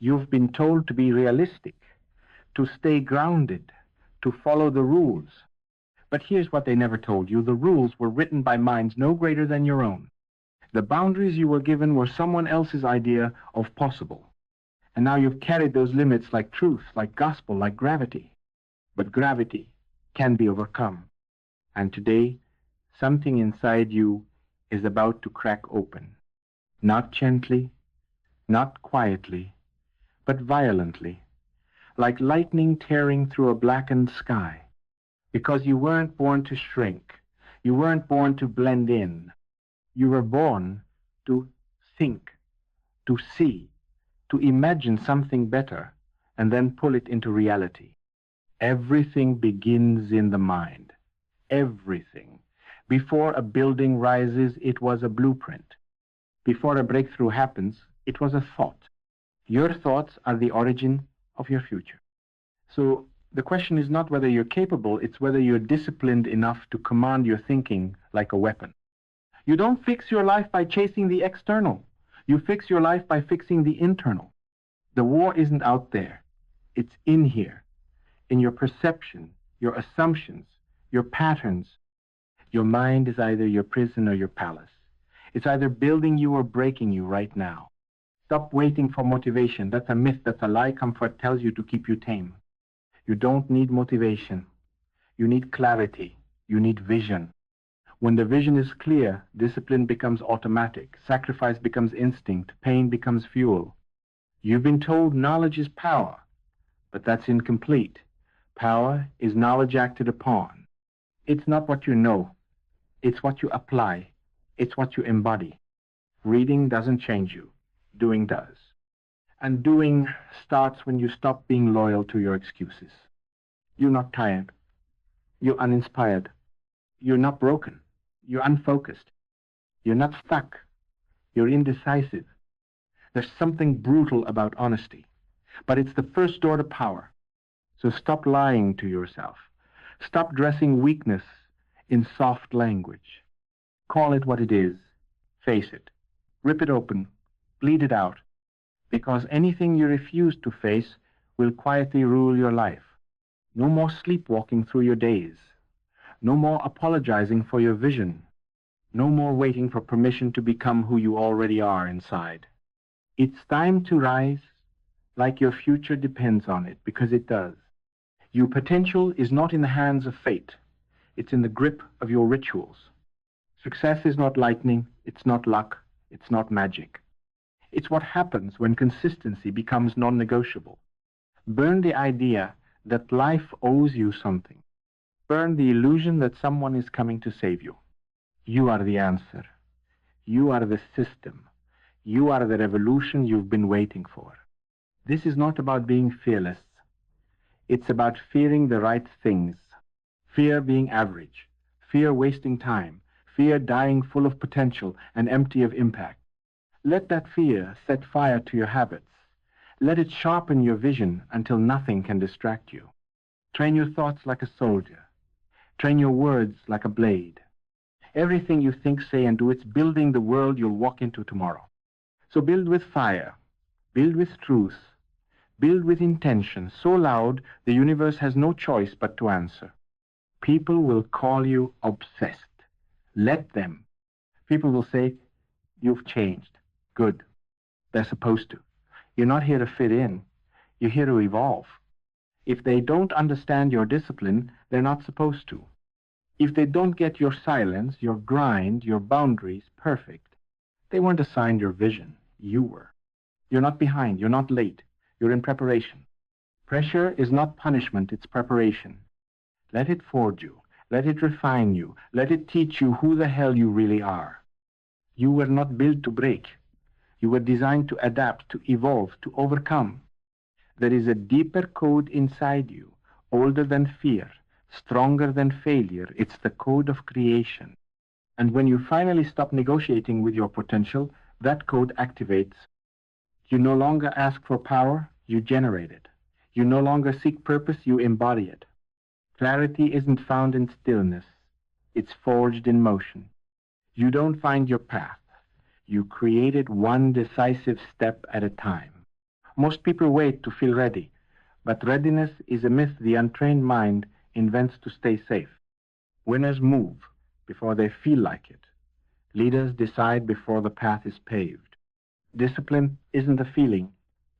You've been told to be realistic, to stay grounded, to follow the rules. But here's what they never told you. The rules were written by minds no greater than your own. The boundaries you were given were someone else's idea of possible. And now you've carried those limits like truth, like gospel, like gravity. But gravity can be overcome. And today, something inside you is about to crack open. Not gently, not quietly, but violently, like lightning tearing through a blackened sky. Because you weren't born to shrink. You weren't born to blend in. You were born to think, to see, to imagine something better, and then pull it into reality. Everything begins in the mind. Everything. Before a building rises, it was a blueprint. Before a breakthrough happens, it was a thought. Your thoughts are the origin of your future. So the question is not whether you're capable, it's whether you're disciplined enough to command your thinking like a weapon. You don't fix your life by chasing the external. You fix your life by fixing the internal. The war isn't out there. It's in here, in your perception, your assumptions, your patterns. Your mind is either your prison or your palace. It's either building you or breaking you right now. Stop waiting for motivation. That's a myth, that's a lie comfort tells you to keep you tame. You don't need motivation. You need clarity. You need vision. When the vision is clear, discipline becomes automatic. Sacrifice becomes instinct. Pain becomes fuel. You've been told knowledge is power, but that's incomplete. Power is knowledge acted upon. It's not what you know. It's what you apply. It's what you embody. Reading doesn't change you. Doing does. And doing starts when you stop being loyal to your excuses. You're not tired. You're uninspired. You're not broken. You're unfocused. You're not stuck. You're indecisive. There's something brutal about honesty, but it's the first door to power. So stop lying to yourself. Stop dressing weakness in soft language. Call it what it is. Face it. Rip it open. Bleed it out. Because anything you refuse to face will quietly rule your life. No more sleepwalking through your days. No more apologizing for your vision. No more waiting for permission to become who you already are inside. It's time to rise like your future depends on it, because it does. Your potential is not in the hands of fate. It's in the grip of your rituals. Success is not lightning, it's not luck, it's not magic. It's what happens when consistency becomes non-negotiable. Burn the idea that life owes you something. Burn the illusion that someone is coming to save you. You are the answer. You are the system. You are the revolution you've been waiting for. This is not about being fearless. It's about fearing the right things. Fear being average. Fear wasting time. Fear dying full of potential and empty of impact. Let that fear set fire to your habits. Let it sharpen your vision until nothing can distract you. Train your thoughts like a soldier. Train your words like a blade. Everything you think, say, and do, it's building the world you'll walk into tomorrow. So build with fire. Build with truth. Build with intention so loud the universe has no choice but to answer. People will call you obsessed. Let them. People will say, you've changed. Good. They're supposed to. You're not here to fit in. You're here to evolve. If they don't understand your discipline, they're not supposed to. If they don't get your silence, your grind, your boundaries perfect, they weren't assigned your vision. You were. You're not behind. You're not late. You're in preparation. Pressure is not punishment, it's preparation. Let it forge you. Let it refine you. Let it teach you who the hell you really are. You were not built to break. You were designed to adapt, to evolve, to overcome. There is a deeper code inside you, older than fear, stronger than failure. It's the code of creation. And when you finally stop negotiating with your potential, that code activates. You no longer ask for power, you generate it. You no longer seek purpose, you embody it. Clarity isn't found in stillness. It's forged in motion. You don't find your path. You create it one decisive step at a time. Most people wait to feel ready, but readiness is a myth the untrained mind invents to stay safe. Winners move before they feel like it. Leaders decide before the path is paved. Discipline isn't a feeling,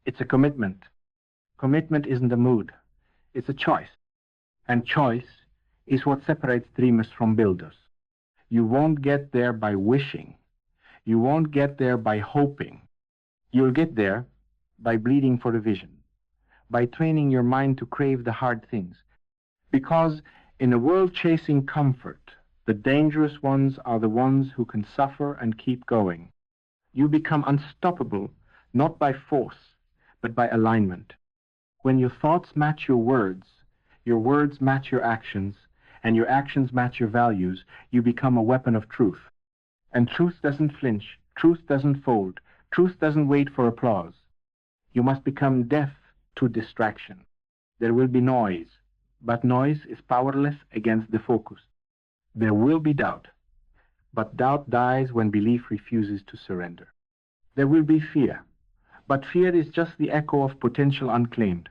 it's a commitment. Commitment isn't a mood, it's a choice. And choice is what separates dreamers from builders. You won't get there by wishing. You won't get there by hoping. You'll get there by bleeding for a vision, by training your mind to crave the hard things. Because in a world chasing comfort, the dangerous ones are the ones who can suffer and keep going. You become unstoppable, not by force, but by alignment. When your thoughts match your words match your actions, and your actions match your values, you become a weapon of truth. And truth doesn't flinch, truth doesn't fold, truth doesn't wait for applause. You must become deaf to distraction. There will be noise, but noise is powerless against the focus. There will be doubt, but doubt dies when belief refuses to surrender. There will be fear, but fear is just the echo of potential unclaimed.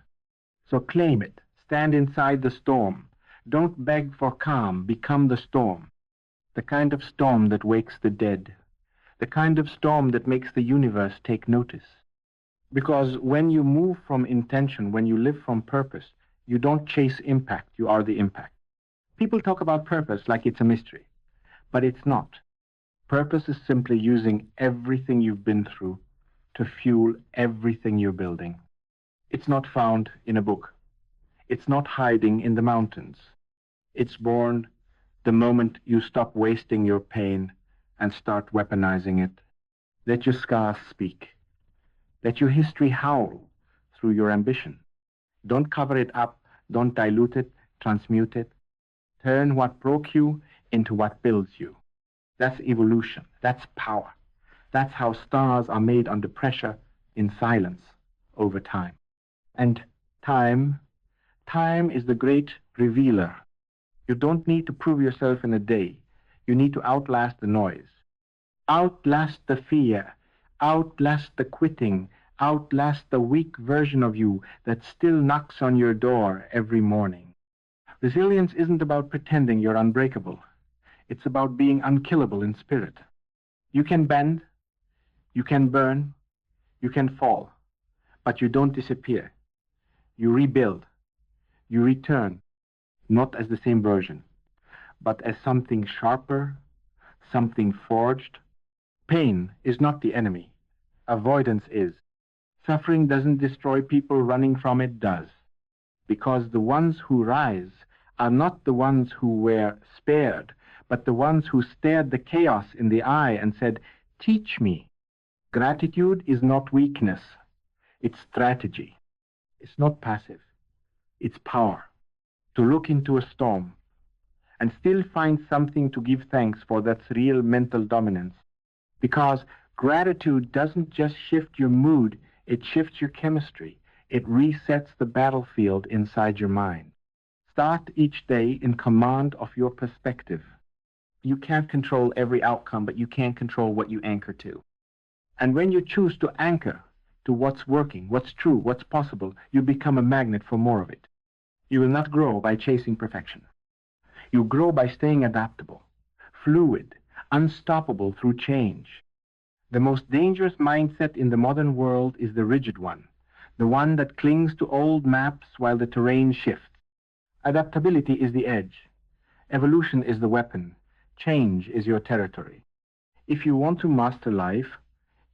So claim it, stand inside the storm. Don't beg for calm, become the storm. The kind of storm that wakes the dead. The kind of storm that makes the universe take notice. Because when you move from intention, when you live from purpose, you don't chase impact, you are the impact. People talk about purpose like it's a mystery, but it's not. Purpose is simply using everything you've been through to fuel everything you're building. It's not found in a book. It's not hiding in the mountains. It's born the moment you stop wasting your pain and start weaponizing it. Let your scars speak. Let your history howl through your ambition. Don't cover it up, don't dilute it, transmute it. Turn what broke you into what builds you. That's evolution. That's power. That's how stars are made under pressure in silence over time. And time is the great revealer. You don't need to prove yourself in a day. You need to outlast the noise. Outlast the fear. Outlast the quitting. Outlast the weak version of you that still knocks on your door every morning. Resilience isn't about pretending you're unbreakable. It's about being unkillable in spirit. You can bend, you can burn, you can fall, but you don't disappear. You rebuild, you return, not as the same version, but as something sharper, something forged. Pain is not the enemy. Avoidance is. Suffering doesn't destroy people, running from it does. Because the ones who rise are not the ones who were spared, but the ones who stared the chaos in the eye and said, "Teach me." Gratitude is not weakness. It's strategy. It's not passive. It's power. To look into a storm and still find something to give thanks for. That's real mental dominance. Because gratitude doesn't just shift your mood, it shifts your chemistry. It resets the battlefield inside your mind. Start each day in command of your perspective. You can't control every outcome, but you can control what you anchor to. And when you choose to anchor to what's working, what's true, what's possible, you become a magnet for more of it. You will not grow by chasing perfection. You grow by staying adaptable, fluid, unstoppable through change. The most dangerous mindset in the modern world is the rigid one, the one that clings to old maps while the terrain shifts. Adaptability is the edge. Evolution is the weapon. Change is your territory. If you want to master life,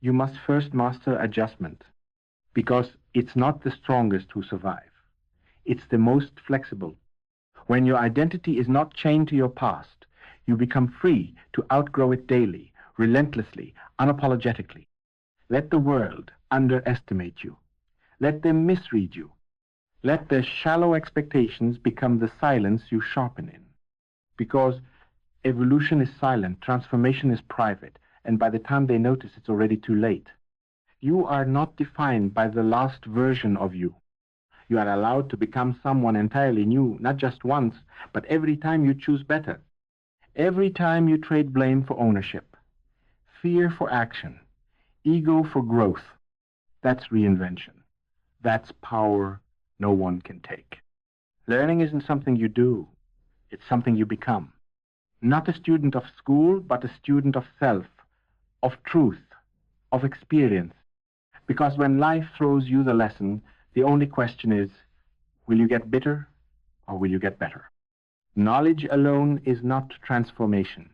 you must first master adjustment, because it's not the strongest who survive. It's the most flexible. When your identity is not chained to your past, you become free to outgrow it daily, relentlessly, unapologetically. Let the world underestimate you. Let them misread you. Let their shallow expectations become the silence you sharpen in. Because evolution is silent, transformation is private, and by the time they notice, it's already too late. You are not defined by the last version of you. You are allowed to become someone entirely new, not just once, but every time you choose better. Every time you trade blame for ownership, fear for action, ego for growth. That's reinvention. That's power no one can take. Learning isn't something you do. It's something you become. Not a student of school, but a student of self, of truth, of experience. Because when life throws you the lesson, the only question is, will you get bitter or will you get better? Knowledge alone is not transformation.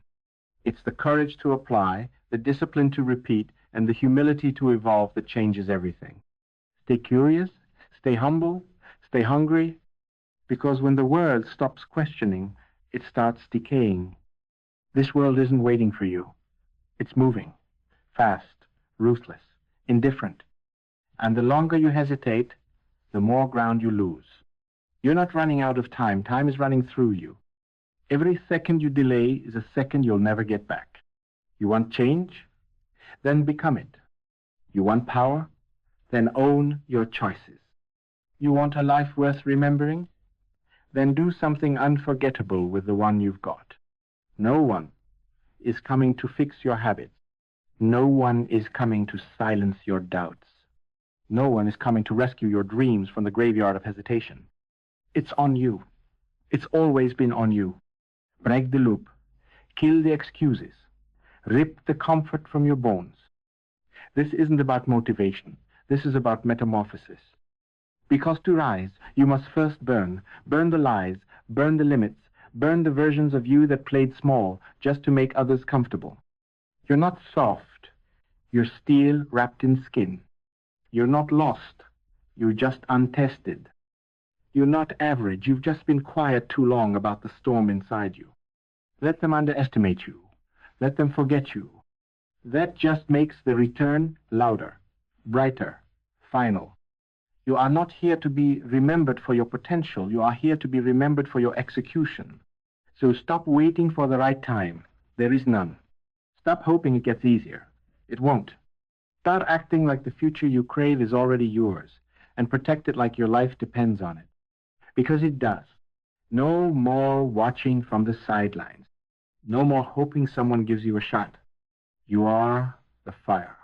It's the courage to apply, the discipline to repeat, and the humility to evolve that changes everything. Stay curious, stay humble, stay hungry, because when the world stops questioning, it starts decaying. This world isn't waiting for you. It's moving, fast, ruthless, indifferent. And the longer you hesitate, the more ground you lose. You're not running out of time. Time is running through you. Every second you delay is a second you'll never get back. You want change? Then become it. You want power? Then own your choices. You want a life worth remembering? Then do something unforgettable with the one you've got. No one is coming to fix your habits. No one is coming to silence your doubts. No one is coming to rescue your dreams from the graveyard of hesitation. It's on you. It's always been on you. Break the loop. Kill the excuses. Rip the comfort from your bones. This isn't about motivation. This is about metamorphosis. Because to rise, you must first burn. Burn the lies, burn the limits, burn the versions of you that played small just to make others comfortable. You're not soft. You're steel wrapped in skin. You're not lost. You're just untested. You're not average. You've just been quiet too long about the storm inside you. Let them underestimate you. Let them forget you. That just makes the return louder, brighter, final. You are not here to be remembered for your potential. You are here to be remembered for your execution. So stop waiting for the right time. There is none. Stop hoping it gets easier. It won't. Start acting like the future you crave is already yours, and protect it like your life depends on it. Because it does. No more watching from the sidelines. No more hoping someone gives you a shot. You are the fire.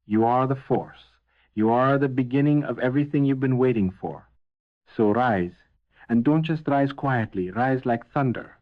You are the force. You are the beginning of everything you've been waiting for. So rise, and don't just rise quietly. Rise like thunder.